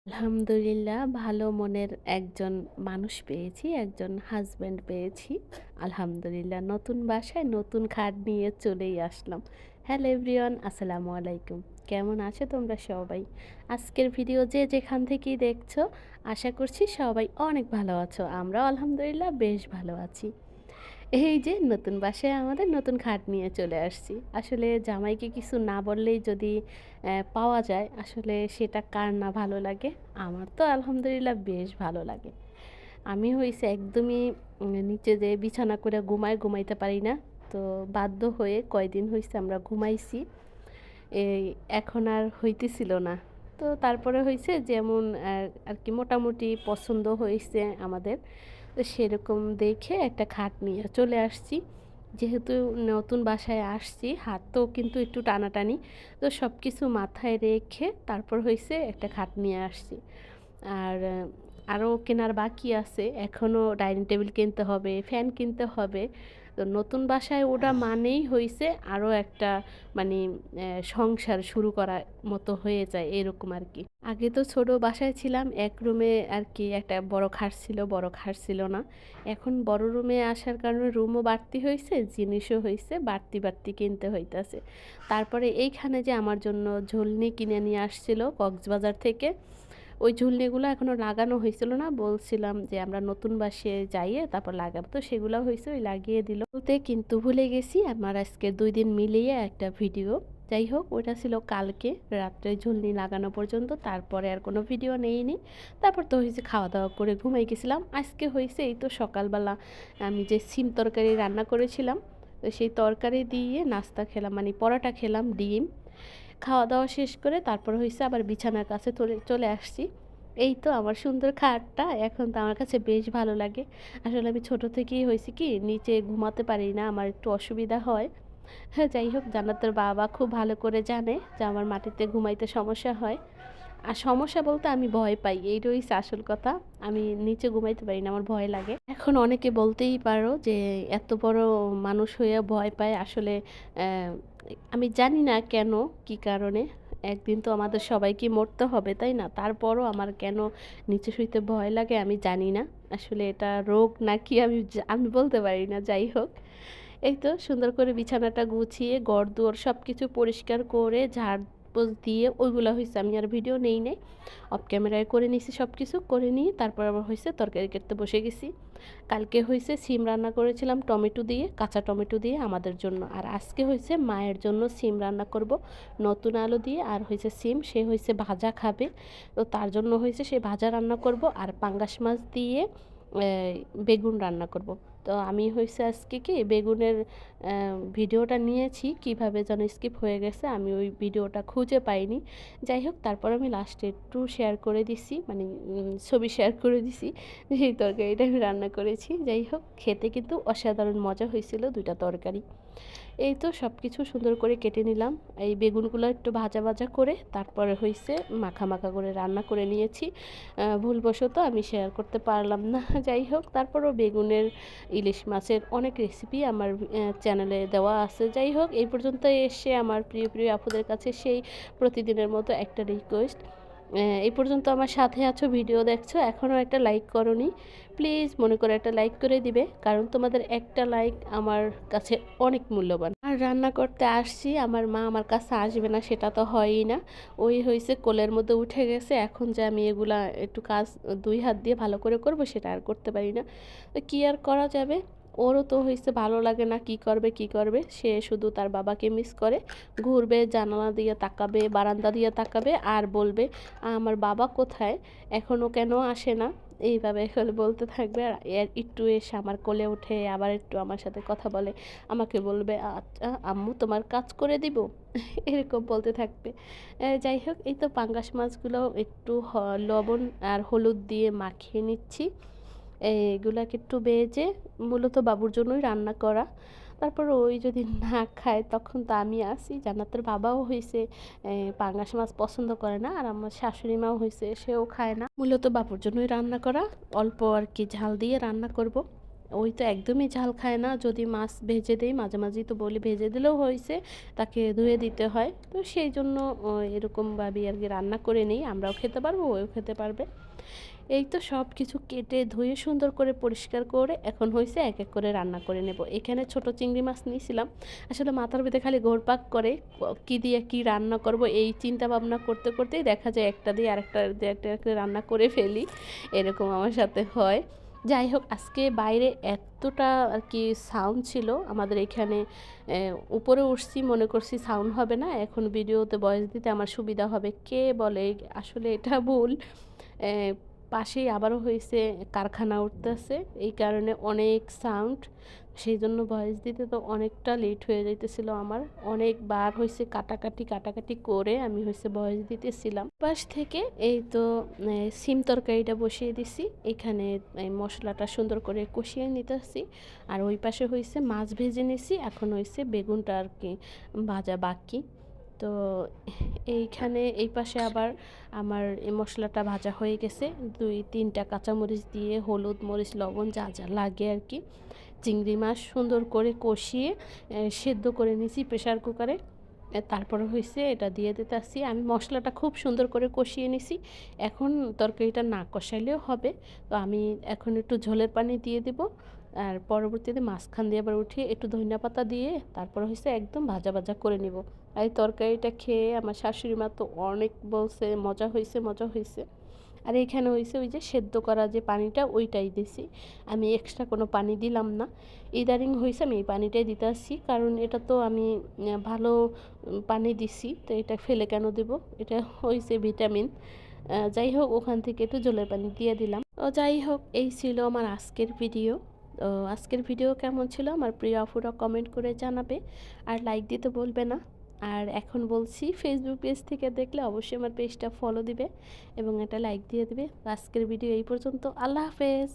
আলহামদুলিল্লাহ ভালো মনের একজন মানুষ পেয়েছি, একজন হাসব্যান্ড পেয়েছি। আলহামদুলিল্লাহ নতুন বাসায় নতুন খাট নিয়ে চলেই আসলাম। হ্যালো এভরিওয়ান, আসসালামু আলাইকুম। কেমন আছো তোমরা সবাই? আজকের ভিডিও যে যেখান থেকেই দেখছো, আশা করছি সবাই অনেক ভালো আছো। আমরাও আলহামদুলিল্লাহ বেশ ভালো আছি। এই যে নতুন বাসায় আমাদের নতুন খাট নিয়ে চলে আসছি। আসলে জামাইকে কিছু না বললেই যদি পাওয়া যায়, আসলে সেটা কার না ভালো লাগে? আমার তো আলহামদুলিল্লাহ বেশ ভালো লাগে। আমি হইছে একদমই নিচে যেয়ে বিছানা করে ঘুমাইতে পারি না। তো বাধ্য হয়ে কয়দিন হইছে আমরা ঘুমাইছি। এই এখন আর হইতেছিল না। তো তারপরে হইছে যেমন আর কি মোটামুটি পছন্দ হইছে আমাদের। তো সেরকম দেখে একটা খাট নিয়ে চলে আসছি। যেহেতু নতুন বাসায় আসছি, হাতও কিন্তু একটু টানাটানি। তো সব কিছু মাথায় রেখে তারপর হইছে একটা খাট নিয়ে আসছি। আর আরও কেনার বাকি আছে। এখনও ডাইনিং টেবিল কিনতে হবে, ফ্যান কিনতে হবে। তো নতুন বাসায় ওটা মানেই হইছে আরও একটা মানে সংসার শুরু করার মতো হয়ে যায় এরকম আর কি। আগে তো ছোট বাসায় ছিলাম, এক রুমে আর কি একটা বড় খাট ছিল, বড় খাট ছিল না। এখন বড় রুমে আসার কারণে রুমও বাড়তি হইছে, জিনিসও হইছে, বাড়তি কিনতে হইতাছে। তারপরে এইখানে যে আমার জন্য ঝুলনি কিনে নিয়ে আসছিল কক্সবাজার থেকে। ওই ঝুলনিগুলো এখনো লাগানো হয়েছিল না, বলছিলাম যে আমরা নতুন বাসে যাইয়ে তারপর লাগাবো। তো সেগুলো হয়েছে, ওই লাগিয়ে দিল বলতে, কিন্তু ভুলে গেছি আমার আজকে 2 দিন মিলিয়ে একটা ভিডিও। যাই হোক, ওইটা ছিল কালকে রাত্রে ঝুলনি লাগানো পর্যন্ত, তারপরে আর কোনো ভিডিও নেইনি। তারপর তো হয়েছে খাওয়া দাওয়া করে ঘুমাই গেছিলাম। আজকে হয়েছে এই তো সকালবেলা আমি যে সিম তরকারি রান্না করেছিলাম, তো সেই তরকারি দিয়ে নাস্তা খেলাম, মানে পরোটা খেলাম, ডিম। খাওয়া দাওয়া শেষ করে তারপর হইছে আবার বিছানার কাছে চলে আসছি। এই তো আমার সুন্দর খাটটা এখন তো আমার কাছে বেশ ভালো লাগে। আসলে আমি ছোট থেকেই হয়েছে কি নিচে ঘুমাতে পারি না, আমার একটু অসুবিধা হয়। হ্যাঁ, যাই হোক, জান্নাতের বাবা খুব ভালো করে জানে যে আমার মাটিতে ঘুমাইতে সমস্যা হয়। আর সমস্যা বলতে আমি ভয় পাই, এইটাই হচ্ছে আসল কথা। আমি নিচে ঘুমাইতে পারি না, আমার ভয় লাগে। এখন অনেকে বলতেই পারো যে এত বড় মানুষ হয়ে ভয় পায়। আসলে আমি জানি না কেন, কি কারণে। একদিন তো আমাদের সবাইকে মরতে হবে, তাই না? তারপরও আমার কেন নিচে শুইতে ভয় লাগে আমি জানি না। আসলে এটা রোগ নাকি আমি বলতে পারি না। যাই হোক, এই তো সুন্দর করে বিছানাটা গুছিয়ে ঘরদুয়ার সব কিছু পরিষ্কার করে ঝাড়পোছ দিয়ে ওইগুলা হইছে, আমি আর ভিডিও নেই নাই, অফ ক্যামেরায় করে নিছি। সব কিছু করে নিয়ে তারপর আবার হইছে তরকারি কাটতে বসে গেছি। কালকে হইছে সিম রান্না করেছিলাম টমেটো দিয়ে, কাঁচা টমেটো দিয়ে আমাদের জন্য। আর আজকে হইছে মায়ের জন্য সিম রান্না করব নতুন আলু দিয়ে। আর হইছে সিম, সে হইছে ভাজা খাবে, তো তার জন্য হইছে সে ভাজা রান্না করব। আর পাঙ্গাস মাছ দিয়ে বেগুন রান্না করব। তো আমি হইছে আজকে কি বেগুনের ভিডিওটা নিয়েছি, কিভাবে যেন স্কিপ হয়ে গেছে, আমি ওই ভিডিওটা খুঁজে পাইনি। যাই হোক, তারপর আমি লাস্টে একটু শেয়ার করে দিছি, মানে ছবি শেয়ার করে দিছি যে এই তরকারিটা আমি রান্না করেছি। যাই হোক, খেতে কিন্তু অসাধারণ মজা হয়েছিল দুইটা তরকারি। এই তো সব কিছু সুন্দর করে কেটে নিলাম। এই বেগুনগুলো একটু ভাজা ভাজা করে তারপরে হইছে মাখা করে রান্না করে নিয়েছি। ভুলবশত আমি শেয়ার করতে পারলাম না। যাই হোক, তারপরও বেগুনের ইলিশ মাছের অনেক রেসিপি আমার চ্যানেলে দেওয়া আছে। যাই হোক, এই পর্যন্ত এসে আমার প্রিয় আপুদের কাছে সেই প্রতিদিনের মতো একটা রিকোয়েস্ট, এই পর্যন্ত আমার সাথে আছো, ভিডিও দেখছো, এখনও একটা লাইক করোনি, প্লিজ মনে করে একটা লাইক করে দিবে, কারণ তোমাদের একটা লাইক আমার কাছে অনেক মূল্যবান। আর রান্না করতে আসছি, আমার মা আমার কাছে আসবে না সেটা তো হয়ই না। ওই হয়েছে কোলের মধ্যে উঠে গেছে, এখন যে আমি এগুলা একটু কাজ 2 হাত দিয়ে ভালো করে করব সেটা আর করতে পারি না। তো কী আর করা যাবে, ওরও তো হয়েছে ভালো লাগে না, কি করবে সে শুধু তার বাবাকে মিস করে। ঘুরবে, জানালা দিয়ে তাকাবে, বারান্দা দিয়ে তাকাবে আর বলবে আমার বাবা কোথায়, এখনও কেন আসে না। এইভাবে খালি বলতে থাকবে। আর এর একটু এসে আমার কোলে উঠে আবার একটু আমার সাথে কথা বলে, আমাকে বলবে আচ্ছা আম্মু তোমার কাজ করে দিব। এরকম বলতে থাকবে। যাই হোক, এই তো পাঙ্গাস মাছগুলো একটু লবণ আর হলুদ দিয়ে মাখিয়ে নিচ্ছি। এগুলাকে একটু ভেজে, মূলত বাবুর জন্যই রান্না করা। তারপর ওই যদি না খায় তখন তো আমি আছি। জান্নাতের বাবাও হইছে পাঙ্গাস মাছ পছন্দ করে না, আর আমার শাশুড়ি মাও হইছে সেও খায় না। মূলত বাবুর জন্যই রান্না করা, অল্প আর কি ঝাল দিয়ে রান্না করব। ওই তো একদমই ঝাল খায় না। যদি মাছ ভেজে দেই, মাঝে মাঝেই তো বলি ভেজে দিলেও হইছে, তাকে ধুয়ে দিতে হয়। তো সেইজন্য এরকমভাবেই আরকি রান্না করে নেই। আমরাও খেতে পারবো, ওও খেতে পারবে। এই তো সবকিছু কেটে ধুয়ে সুন্দর করে পরিষ্কার করে এখন হইছে এক, এক করে রান্না করে নেব। এখানে ছোট চিংড়ি মাছ নিয়েছিলাম। আসলে মাথার ভিতরে খালি ঘুরপাক করে কি দিয়ে কি রান্না করব এই চিন্তা ভাবনা করতে, করতেই দেখা যায় একটা দিয়ে আরেকটা দিয়ে একটা করে রান্না করে ফেলি। এরকম আমার সাথে হয়। যাই হোক আজকে বাইরে এতটা আরকি সাউন্ড ছিল আমাদের এখানে উপরে উঠছি মনে করছি সাউন্ড হবে না। এখন ভিডিওতে ভয়েস দিতে আমার সুবিধা হবে। কে বলে আসলে এটা ভুল। অ্যা পাশেই আবারও হইছে কারখানা উঠতেছে। এই কারণে অনেক সাউন্ড। সেইজন্য ভয়েস দিতে তো অনেকটা লেট হয়ে যাইতেছিল আমার। অনেকবার হইছে কাটাকাটি করে আমি হইছে ভয়েস দিতেছিলাম। পাশ থেকে এই তো সিম তরকারিটা বসিয়ে দিছি। এখানে এই মসলাটা সুন্দর করে কষিয়ে নিতেছি। আর ওই পাশে হইছে মাছ ভেজে নিছি। এখন হইছে বেগুনটা আরকি ভাজা বাকি। তো এইখানে এই পাশে আবার আমার এই মশলাটা ভাজা হয়ে গেছে। ২-৩ টা কাঁচামরিচ দিয়ে হলুদ, মরিচ, লবণ যা, যা লাগে আরকি। চিংড়ি মাছ সুন্দর করে কষিয়ে সেদ্ধ করে নিছি প্রেশার কুকারে। তারপরে হইছে এটা দিয়ে দিতেছি। আমি মশলাটা খুব সুন্দর করে কষিয়ে নিছি। এখন তরকারিটা না কষাইলেও হবে। তো আমি এখন একটু ঝোলের পানি দিয়ে দিব। আর পরবর্তীতে মাঝখান দিয়ে আবার উঠিয়ে একটু ধনিয়া পাতা দিয়ে তারপরে হইছে একদম ভাজা, ভাজা করে নিব। আর এই তরকারিটা খেয়ে আমার শাশুড়ি মা তো অনেক বলছে, "মজা হইছে, মজা হইছে।" আর এইখানে হইছে ওই যে সেদ্ধ করা যে পানিটা ওইটাই দিছি। আমি এক্সট্রা কোনো পানি দিলাম না। ইদানিং হইছে আমি এই পানিটাই দিতাছি। কারণ এটা তো আমি ভালো পানি দিছি। তো এটা ফেলে কেন দিব? এটা হইছে ভিটামিন। যাই হোক ওখান থেকে একটু জলের পানি দিয়ে দিলাম। যাই হোক এই ছিল আমার আজকের ভিডিও। তো আজকের ভিডিও কেমন ছিল আমার প্রিয় আপুরা কমেন্ট করে জানাবে। আর লাইক দিতে বলবে না। আর এখন বলছি ফেসবুক পেজ থেকে দেখলে অবশ্যই আমার পেজটা ফলো দিবে এবং একটা লাইক দিয়ে দিবে। আজকের ভিডিও এই পর্যন্ত। আল্লাহ হাফেজ।